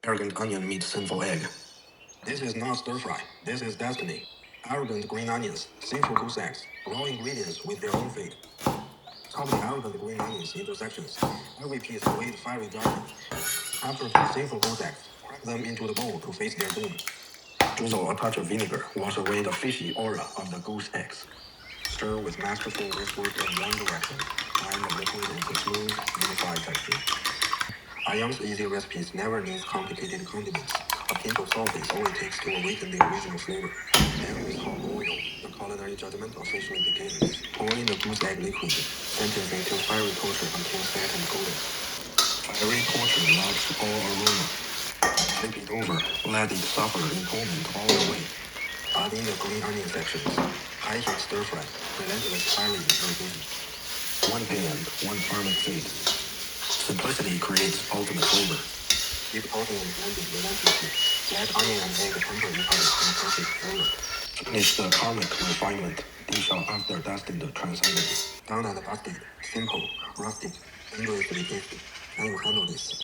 Arrogant onion meets sinful egg. This is not stir-fry. This is destiny. Arrogant green onions, sinful goose eggs, raw ingredients with their own fate. Top the arrogant green onions into sections. Every piece weighed fiery dragon. After the sinful goose eggs, crack them into the bowl to face their doom. Drizzle a touch of vinegar, wash away the fishy aura of the goose eggs. Stir with masterful wristwork in one direction. Blend the liquid into smooth, unified texture. Ayang's easy recipes never need complicated condiments. A pinch of salt is all it takes to awaken the original flavor. Then with hot oil, the culinary judgment officially begins. Pour in the goose egg liquid, sentence into fiery torture until set and golden. Fiery torture locks all aroma. Flip it over, let it suffer in torment all the way. Add in the green onion sections. High heat stir fry, relentless fiery irrigation. One pan, one garlic seed. Simplicity creates ultimate flavor. Keep tossing and blending relentlessly. Let onion and egg temper each other in perfect flavor. Finish the karmic refinement. Dish out after destined transcendence. Done and busted. Simple, rustic, endlessly tasty. Can you handle this?